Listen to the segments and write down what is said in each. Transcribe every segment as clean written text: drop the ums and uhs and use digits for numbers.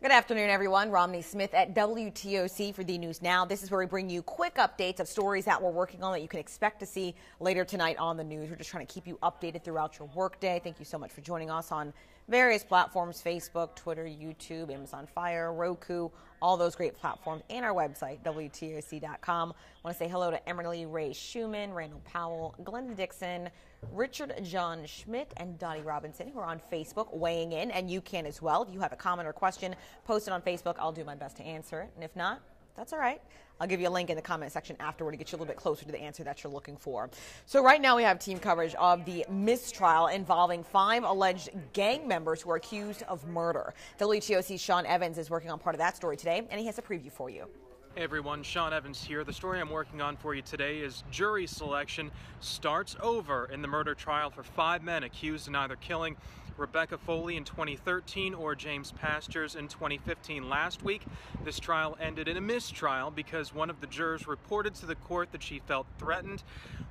Good afternoon, everyone. Romney Smith at WTOC for the News Now. This is where we bring you quick updates of stories that we're working on that you can expect to see later tonight on the news. We're just trying to keep you updated throughout your workday. Thank you so much for joining us on various platforms: Facebook, Twitter, YouTube, Amazon Fire, Roku, all those great platforms, and our website, WTOC.com. I want to say hello to Emily Ray Schumann, Randall Powell, Glenda Dixon, Richard John Schmidt, and Dottie Robinson, who are on Facebook weighing in, and you can as well. If you have a comment or question, post it on Facebook. I'll do my best to answer it, and if not, that's all right. I'll give you a link in the comment section afterward to get you a little bit closer to the answer that you're looking for. So right now we have team coverage of the mistrial involving 5 alleged gang members who are accused of murder. WTOC's Sean Evans is working on part of that story today, and he has a preview for you. Hey everyone, Sean Evans here. The story I'm working on for you today is jury selection starts over in the murder trial for 5 men accused in either killing Rebecca Foley in 2013 or James Pastures in 2015. Last week, this trial ended in a mistrial because one of the jurors reported to the court that she felt threatened.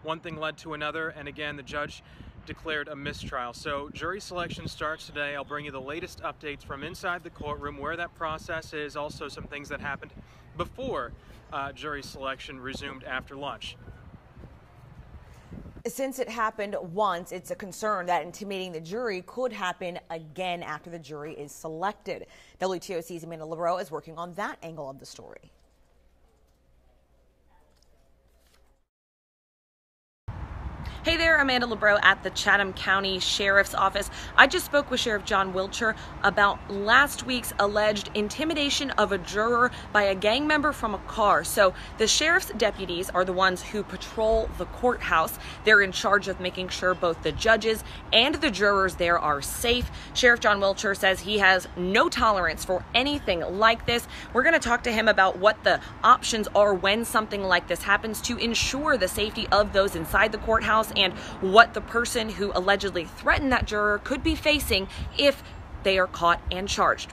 One thing led to another, and again, the judge declared a mistrial. So jury selection starts today. I'll bring you the latest updates from inside the courtroom, where that process is, also some things that happened before jury selection resumed after lunch. Since it happened once, it's a concern that intimidating the jury could happen again after the jury is selected. WTOC's Amanda LeBreau is working on that angle of the story. Hey there, Amanda LeBreau at the Chatham County Sheriff's Office. I just spoke with Sheriff John Wilcher about last week's alleged intimidation of a juror by a gang member from a car. So the sheriff's deputies are the ones who patrol the courthouse. They're in charge of making sure both the judges and the jurors there are safe. Sheriff John Wilcher says he has no tolerance for anything like this. We're going to talk to him about what the options are when something like this happens to ensure the safety of those inside the courthouse, and what the person who allegedly threatened that juror could be facing if they are caught and charged.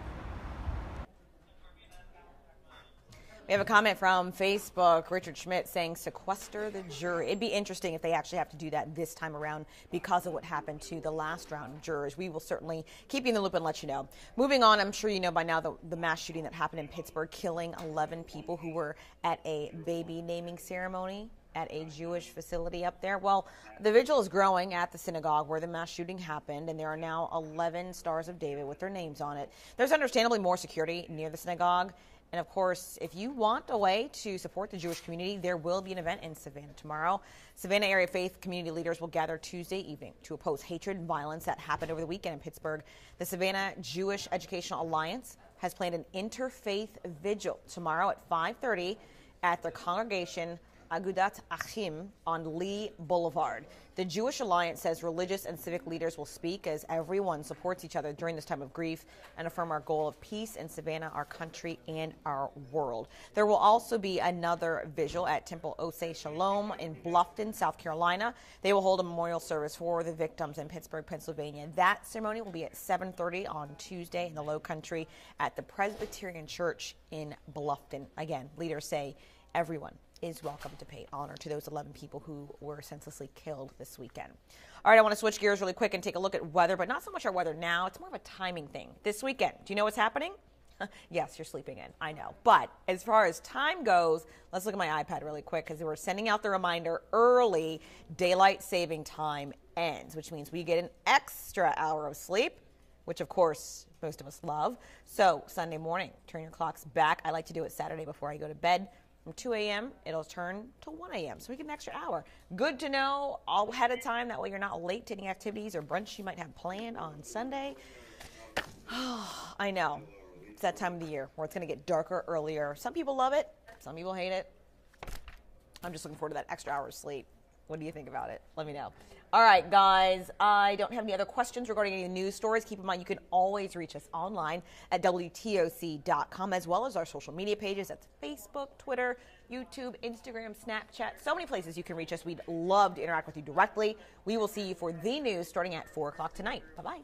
We have a comment from Facebook, Richard Schmidt, saying sequester the jury. It'd be interesting if they actually have to do that this time around because of what happened to the last round of jurors. We will certainly keep you in the loop and let you know. Moving on, I'm sure you know by now the mass shooting that happened in Pittsburgh, killing 11 people who were at a baby naming ceremony at a Jewish facility up there. Well, the vigil is growing at the synagogue where the mass shooting happened, and there are now 11 Stars of David with their names on it. There's understandably more security near the synagogue. And of course, if you want a way to support the Jewish community, there will be an event in Savannah tomorrow. Savannah area faith community leaders will gather Tuesday evening to oppose hatred and violence that happened over the weekend in Pittsburgh. The Savannah Jewish Educational Alliance has planned an interfaith vigil tomorrow at 5:30 at their congregation Agudat Achim on Lee Boulevard. The Jewish Alliance says religious and civic leaders will speak as everyone supports each other during this time of grief and affirm our goal of peace in Savannah, our country, and our world. There will also be another vigil at Temple Oseh Shalom in Bluffton, South Carolina. They will hold a memorial service for the victims in Pittsburgh, Pennsylvania. That ceremony will be at 7:30 on Tuesday in the Low Country at the Presbyterian Church in Bluffton. Again, leaders say everyone is welcome to pay honor to those 11 people who were senselessly killed this weekend. All right, I want to switch gears really quick and take a look at weather, but not so much our weather now. It's more of a timing thing. This weekend, do you know what's happening? Yes, you're sleeping in, I know. But as far as time goes, let's look at my iPad really quick because we're sending out the reminder early daylight saving time ends, which means we get an extra hour of sleep, which of course most of us love. So Sunday morning, turn your clocks back. I like to do it Saturday before I go to bed. From 2 a.m., it'll turn to 1 a.m., so we get an extra hour. Good to know all ahead of time. That way you're not late to any activities or brunch you might have planned on Sunday. I know. It's that time of the year where it's going to get darker earlier. Some people love it. Some people hate it. I'm just looking forward to that extra hour of sleep. What do you think about it? Let me know. All right, guys, I don't have any other questions regarding any news stories. Keep in mind, you can always reach us online at WTOC.com, as well as our social media pages. That's Facebook, Twitter, YouTube, Instagram, Snapchat. So many places you can reach us. We'd love to interact with you directly. We will see you for the news starting at 4 o'clock tonight. Bye-bye.